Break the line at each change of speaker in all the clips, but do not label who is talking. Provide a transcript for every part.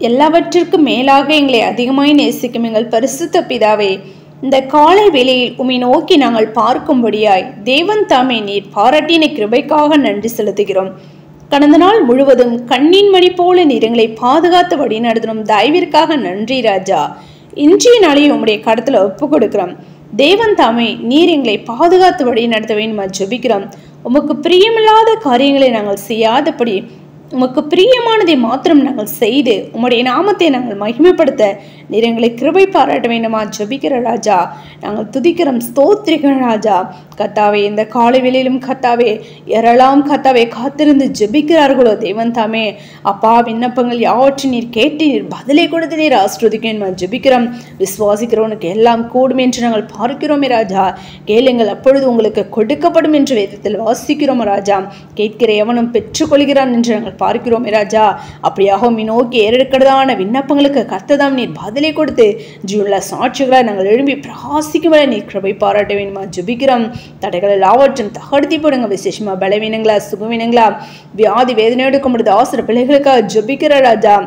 எல்லாவற்றிற்கும் மேலாக எங்களை அதிகமாய் நேசிக்கும் எங்கள் பரிசுத்த பிதாவே, இந்த காலை வேளையில் உம்மை நோக்கி நாங்கள் பார்க்கும்படியாய் தேவன் தாமே நீர் பாராட்டின கிருபைக்காக நன்றி செலுத்துகிறோம். கடந்த நாள் முழுவதும் கண்ணின் மணி போல நீர் எங்களை பாதுகாத்து வழி நடத்தினோம். தயவிற்காக நன்றி ராஜா. இன்றைய நாளையும் உம்முடைய கடத்துல ஒப்பு கொடுக்கிறோம். தேவன் தாமே நீர் எங்களை பாதுகாத்து வழி நடத்த வேண்டும் ஜெபிக்கிறோம். உமக்கு பிரியமில்லாத காரியங்களை நாங்கள் செய்யாதபடி உமக்கு பிரியமானதை மாத்திரம் நாங்கள் செய்து உம்முடைய நாமத்தை நாங்கள் மகிமைப்படுத்த நீர் எங்களை கிருபை பாராட்ட வேண்டுமா ஜெபிக்கிற ராஜா. நாங்கள் துதிக்கிறோம், ஸ்தோத்திரிக்கிறோம் ராஜா. கத்தாவே, இந்த காலை வேளையிலும் கத்தாவே யாரெல்லாம் கத்தாவே காத்திருந்து ஜெபிக்கிறார்களோ தேவன் தாமே அப்பா, விண்ணப்பங்கள் யாவற்றையும் நீர் கேட்டு நீர் பதிலை கொடுத்து நீர் ஆசீர்வதிக்கணுமா ஜெபிக்கிறோம். விசுவாசிக்கிறவனுக்கு எல்லாம் கூடும் என்று நாங்கள் பார்க்கிறோமே ராஜா. கேளுங்கள், அப்பொழுது உங்களுக்கு கொடுக்கப்படும் என்று வேதத்தில் வாசிக்கிறோம் ராஜா. கேட்கிற எவனும் பெற்றுக்கொள்கிறான் என்று நாங்கள் பார்க்கிறோமே ராஜா. அப்படியாக நோக்கி ஏறெடுக்கிறதான விண்ணப்பங்களுக்கு கர்த்ததாம் நீர் பதிலை கொடுத்து ஜீவனுள்ள சாட்சிகளாக நாங்கள் எழும்பி பிரகாசிக்கும் வரை நீர் கிருபை பாராட்ட வேண்டுமா ஜெபிக்கிறோம். தடைகள் எல்லாவற்றும் தகர்த்தி போடுங்க. விசேஷமா பலவீனங்களா, சுகவீனங்களா, வியாதி வேதனையோடு கொண்டு ஆசிர பிள்ளைகளுக்காக ஜெபிக்கிற ராஜா.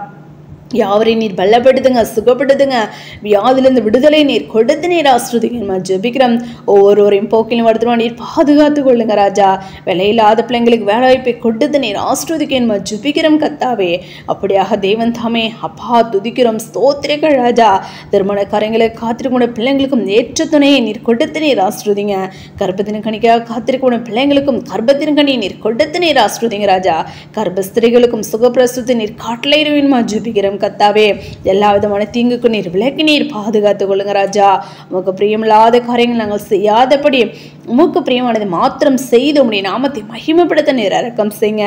யாவரையும் நீர் பலப்படுத்துங்க, சுகப்படுத்துங்க. வியாதிலிருந்து விடுதலை நீர் கொடுத்து நீர் ஆசீர்வதிக்கணுமா ஜெபிக்கிறோம். ஒவ்வொருவரையும் போக்கிலும் வருத்தமா நீர் பாதுகாத்து கொள்ளுங்க ராஜா. வேலையில்லாத பிள்ளைங்களுக்கு வேலை வாய்ப்பை கொடுத்து நீர் ஆசீர்வதிக்கணுமா ஜெபிக்கிறோம் கர்த்தாவே. அப்படியாக தேவன் தாமே அப்பா துதிக்கிறோம், ஸ்தோத்திரிக்கிறோம் ராஜா. திருமண காரியங்களுக்கு காத்திருக்கிற பிள்ளைங்களுக்கும் ஏற்ற துணையை நீர் கொடுத்து நீர் ஆசீர்வதிங்க. கர்ப்பத்தின் கனிக்காக காத்திருக்கிற பிள்ளைங்களுக்கும் கர்ப்பத்தின் கனியை நீர் கொடுத்து நீர் ஆசீர்வதிங்க ராஜா. கர்ப்பஸ்திரிகளுக்கும் சுகப்பிரசவத்தை நீர் காட்டளையிடுவேன்மா ஜெபிக்கிறோம் கர்த்தாவே. எல்லா விதமான தீங்குக்கு நீர் விலக்கி நீர் பாதுகாத்துக் கொள்ளுங்க ராஜா. உமக்கு பிரியமில்லாத காரியங்கள் நாங்கள் செய்யாதபடி உமக்கு பிரியமானது மாத்திரம் செய்து உம்முடைய நாமத்தை மகிமைப்படுத்த நீர் இரக்கம் செய்யுங்க.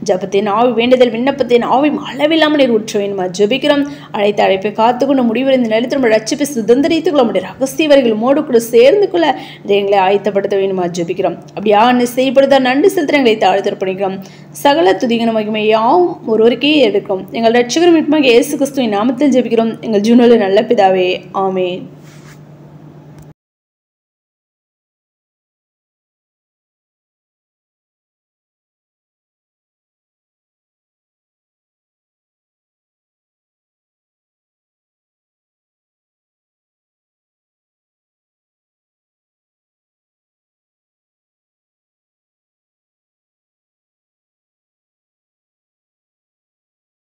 ஜபத்தின் ஆவி, வேண்டுதல், விண்ணப்பத்தின் ஆவி அளவில்லாமல் நீர் ஊற்ற வேண்டுமா ஜெபிக்கிறோம். அழைத்த அழைப்பை காத்துக்கொண்டு முடிவடைந்து நிலைத்து ரட்சிப்பை சுதந்திரித்துக் கொள்ள நம்முடைய ரகசிய வரிகள் மோடு கூட சேர்ந்து கொள்ள எங்களை ஆயத்தப்படுத்த வேண்டுமா ஜெபிக்கிறோம். அப்படியா செய்யப்படுத்த நன்றி செலுத்த எங்களை தாழ்த்திருப்பணிக்கிறோம். சகல துதிகன மகிமையாவும் ஒருவருக்கே எடுக்கும். எங்கள் ரட்சகரும் இயேசு கிறிஸ்துவின் நாமத்தில் ஜெபிக்கிறோம் எங்கள் ஜீவனுள்ள நல்ல பிதாவே, ஆமென்.